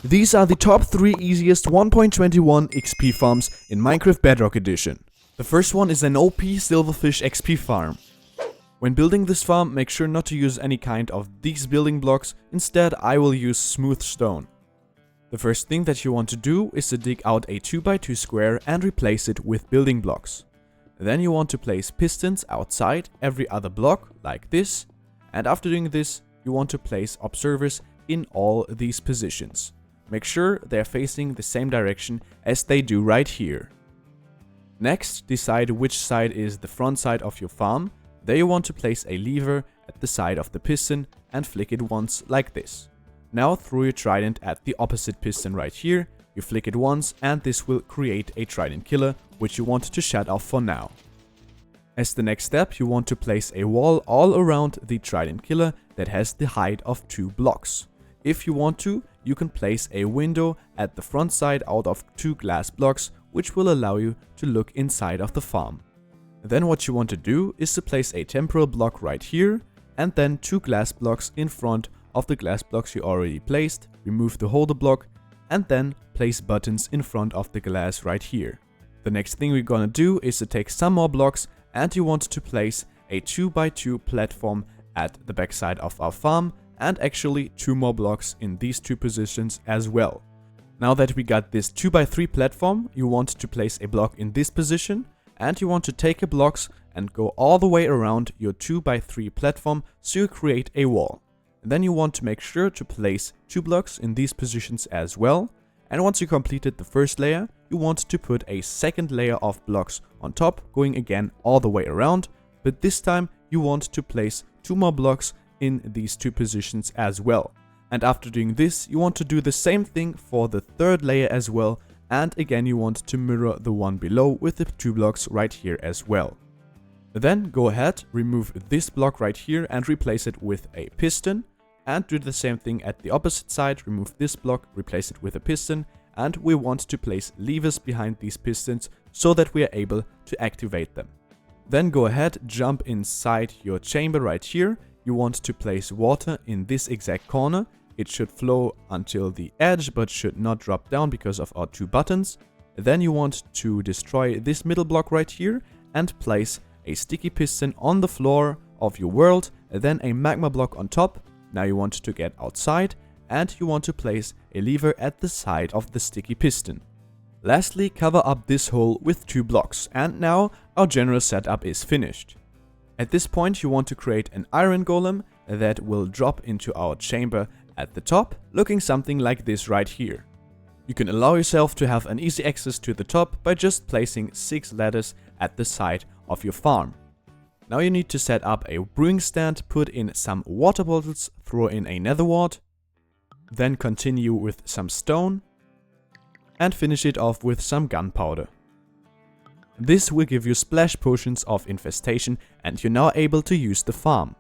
These are the top 3 easiest 1.21 XP farms in Minecraft Bedrock Edition. The first one is an OP Silverfish XP Farm. When building this farm, make sure not to use any kind of these building blocks, instead I will use smooth stone. The first thing that you want to do is to dig out a 2x2 square and replace it with building blocks. Then you want to place pistons outside every other block, like this, and after doing this, you want to place observers in all these positions. Make sure they're facing the same direction as they do right here. Next, decide which side is the front side of your farm. There you want to place a lever at the side of the piston and flick it once like this. Now throw your trident at the opposite piston right here. You flick it once and this will create a trident killer, which you want to shut off for now. As the next step, you want to place a wall all around the trident killer that has the height of 2 blocks. If you want to, you can place a window at the front side out of 2 glass blocks, which will allow you to look inside of the farm. Then what you want to do is to place a temporal block right here and then 2 glass blocks in front of the glass blocks you already placed, remove the holder block and then place buttons in front of the glass right here. The next thing we're gonna do is to take some more blocks and you want to place a 2x2 platform at the backside of our farm and actually 2 more blocks in these 2 positions as well. Now that we got this 2x3 platform, you want to place a block in this position and you want to take your blocks and go all the way around your 2x3 platform so you create a wall. And then you want to make sure to place 2 blocks in these positions as well. And once you completed the first layer, you want to put a second layer of blocks on top, going again all the way around. But this time you want to place 2 more blocks in these 2 positions as well. And after doing this, you want to do the same thing for the third layer as well. And again, you want to mirror the one below with the 2 blocks right here as well. Then go ahead, remove this block right here and replace it with a piston. And do the same thing at the opposite side, remove this block, replace it with a piston. And we want to place levers behind these pistons so that we are able to activate them. Then go ahead, jump inside your chamber right here. You want to place water in this exact corner. It should flow until the edge but should not drop down because of our 2 buttons. Then you want to destroy this middle block right here and place a sticky piston on the floor of your world, then a magma block on top. Now you want to get outside and you want to place a lever at the side of the sticky piston. Lastly, cover up this hole with 2 blocks and now our general setup is finished. At this point you want to create an iron golem that will drop into our chamber at the top, looking something like this right here. You can allow yourself to have an easy access to the top by just placing 6 ladders at the side of your farm. Now you need to set up a brewing stand, put in some water bottles, throw in a nether wart, then continue with some stone and finish it off with some gunpowder. This will give you splash potions of infestation and you're now able to use the farm.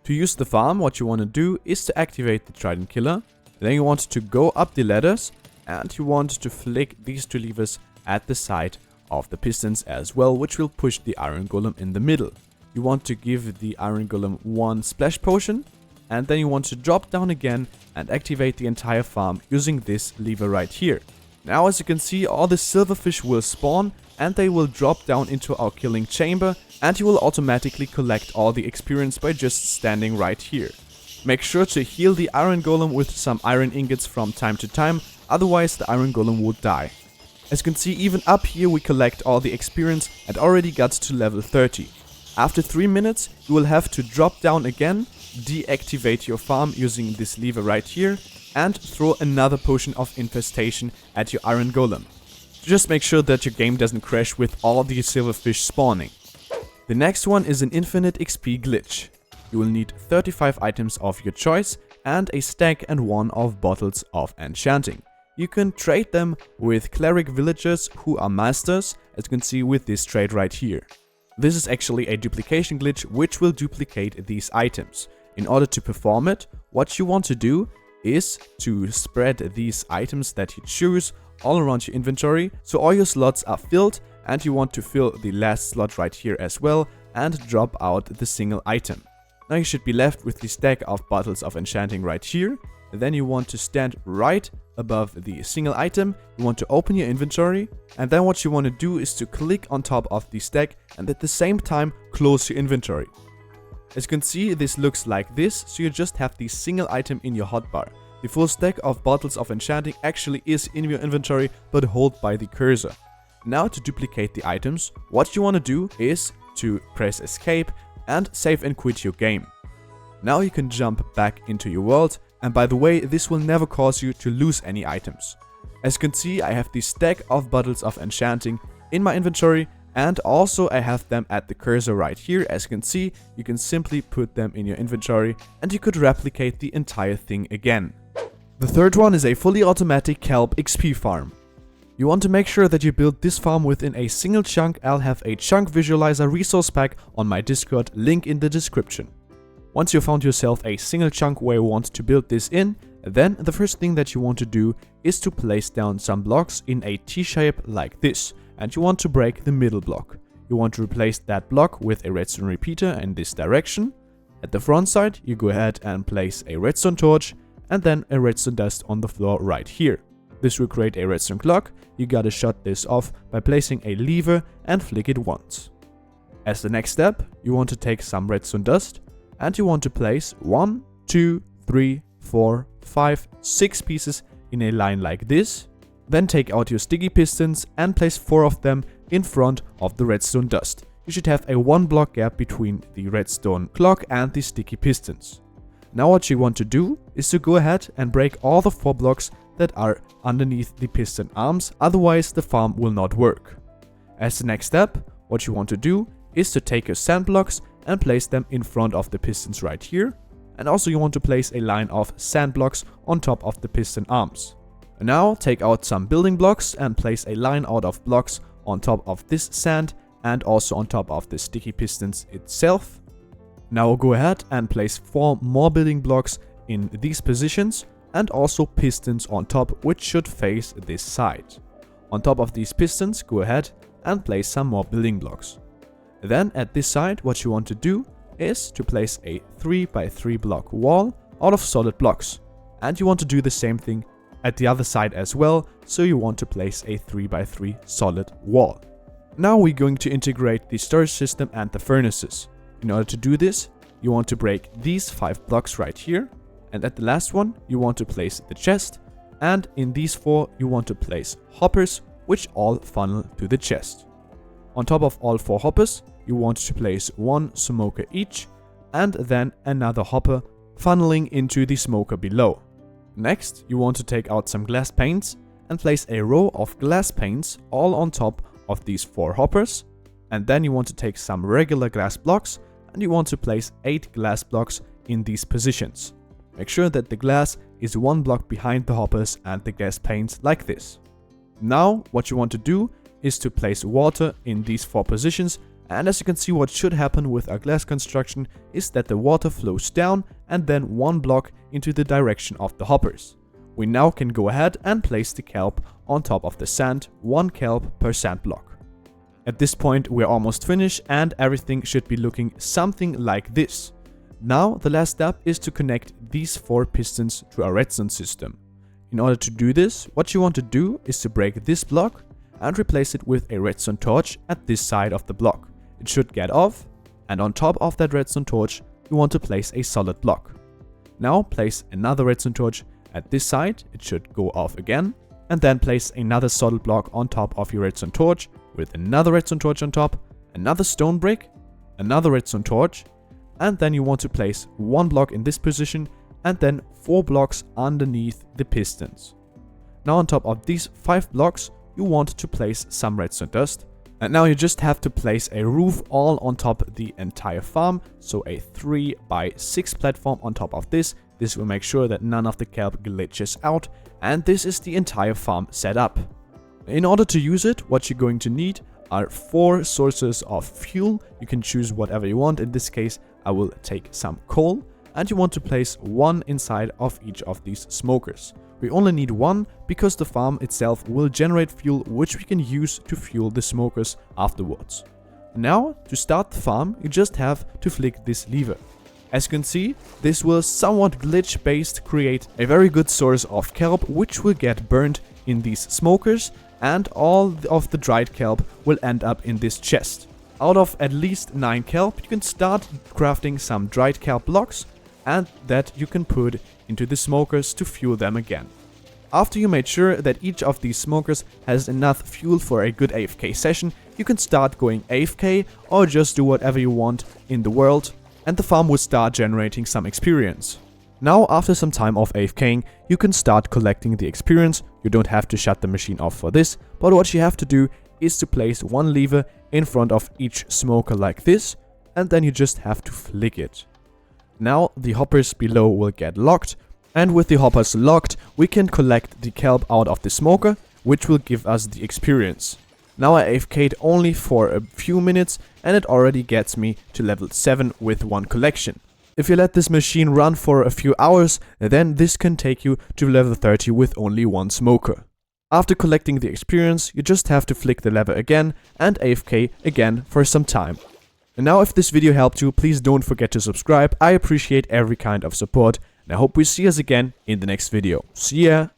To use the farm, what you want to do is to activate the trident killer. Then you want to go up the ladders and you want to flick these 2 levers at the side of the pistons as well, which will push the iron golem in the middle. You want to give the iron golem 1 splash potion and then you want to drop down again and activate the entire farm using this lever right here. Now as you can see, all the silverfish will spawn and they will drop down into our killing chamber and you will automatically collect all the experience by just standing right here. Make sure to heal the iron golem with some iron ingots from time to time, otherwise the iron golem would die. As you can see, even up here we collect all the experience and already got to level 30. After 3 minutes you will have to drop down again, deactivate your farm using this lever right here and throw another potion of infestation at your iron golem. Just make sure that your game doesn't crash with all the silverfish spawning. The next one is an infinite XP glitch. You will need 35 items of your choice and a stack and 1 of bottles of enchanting. You can trade them with cleric villagers who are masters, as you can see with this trade right here. This is actually a duplication glitch which will duplicate these items. In order to perform it, what you want to do is to spread these items that you choose all around your inventory so all your slots are filled, and you want to fill the last slot right here as well and drop out the single item. Now you should be left with the stack of bottles of enchanting right here. Then you want to stand right above the single item, you want to open your inventory, and then what you want to do is to click on top of the stack and at the same time close your inventory. As you can see, this looks like this, so you just have the single item in your hotbar. The full stack of bottles of enchanting actually is in your inventory, but held by the cursor. Now to duplicate the items, what you want to do is to press escape and save and quit your game. Now you can jump back into your world, and by the way, this will never cause you to lose any items. As you can see, I have the stack of bottles of enchanting in my inventory, and also I have them at the cursor right here. As you can see, you can simply put them in your inventory and you could replicate the entire thing again. The third one is a fully automatic Kelp XP farm. You want to make sure that you build this farm within a single chunk. I'll have a chunk visualizer resource pack on my Discord, link in the description. Once you found yourself a single chunk where you want to build this in, then the first thing that you want to do is to place down some blocks in a T-shape like this. And you want to break the middle block. You want to replace that block with a redstone repeater in this direction. At the front side, you go ahead and place a redstone torch and then a redstone dust on the floor right here. This will create a redstone clock. You gotta shut this off by placing a lever and flick it once. As the next step, you want to take some redstone dust and you want to place 1, 2, 3, 4, 5, 6 pieces in a line like this. Then take out your sticky pistons and place 4 of them in front of the redstone dust. You should have a 1 block gap between the redstone clock and the sticky pistons. Now what you want to do is to go ahead and break all the 4 blocks that are underneath the piston arms, otherwise the farm will not work. As the next step, what you want to do is to take your sand blocks and place them in front of the pistons right here. And also you want to place a line of sand blocks on top of the piston arms. Now take out some building blocks and place a line out of blocks on top of this sand and also on top of the sticky pistons itself. Now go ahead and place 4 more building blocks in these positions and also pistons on top, which should face this side. On top of these pistons, go ahead and place some more building blocks. Then at this side, what you want to do is to place a 3 by 3 block wall out of solid blocks. And you want to do the same thing at the other side as well, so you want to place a 3 by 3 solid wall. Now we're going to integrate the storage system and the furnaces. In order to do this, you want to break these 5 blocks right here, and at the last one you want to place the chest, and in these 4 you want to place hoppers, which all funnel to the chest. On top of all 4 hoppers, you want to place 1 smoker each, and then another hopper funneling into the smoker below. Next, you want to take out some glass panes and place a row of glass panes all on top of these 4 hoppers. And then you want to take some regular glass blocks and you want to place 8 glass blocks in these positions. Make sure that the glass is 1 block behind the hoppers and the glass panes like this. Now, what you want to do is to place water in these 4 positions. And as you can see, what should happen with our glass construction is that the water flows down and then 1 block into the direction of the hoppers. We now can go ahead and place the kelp on top of the sand, 1 kelp per sand block. At this point we're almost finished and everything should be looking something like this. Now the last step is to connect these 4 pistons to our redstone system. In order to do this, what you want to do is to break this block and replace it with a redstone torch at this side of the block. It should get off, and on top of that redstone torch, you want to place a solid block. Now place another redstone torch at this side, it should go off again, and then place another solid block on top of your redstone torch with another redstone torch on top, another stone brick, another redstone torch, and then you want to place 1 block in this position and then 4 blocks underneath the pistons. Now on top of these 5 blocks, you want to place some redstone dust. And now you just have to place a roof all on top the entire farm, so a 3 by 6 platform on top of this. This will make sure that none of the kelp glitches out, and this is the entire farm set up. In order to use it, what you're going to need are 4 sources of fuel. You can choose whatever you want. In this case, I will take some coal, and you want to place 1 inside of each of these smokers. We only need 1 because the farm itself will generate fuel which we can use to fuel the smokers afterwards. Now, to start the farm, you just have to flick this lever. As you can see, this will somewhat glitch based create a very good source of kelp which will get burned in these smokers, and all of the dried kelp will end up in this chest. Out of at least 9 kelp, you can start crafting some dried kelp blocks, and that you can put into the smokers to fuel them again. After you made sure that each of these smokers has enough fuel for a good AFK session, you can start going AFK or just do whatever you want in the world, and the farm will start generating some experience. Now, after some time of AFKing, you can start collecting the experience. You don't have to shut the machine off for this, but what you have to do is to place one lever in front of each smoker like this, and then you just have to flick it. Now the hoppers below will get locked, and with the hoppers locked, we can collect the kelp out of the smoker, which will give us the experience. Now I AFK'd only for a few minutes, and it already gets me to level 7 with one collection. If you let this machine run for a few hours, then this can take you to level 30 with only one smoker. After collecting the experience, you just have to flick the lever again and AFK again for some time. And now, if this video helped you, please don't forget to subscribe. I appreciate every kind of support, and I hope we see us again in the next video. See ya!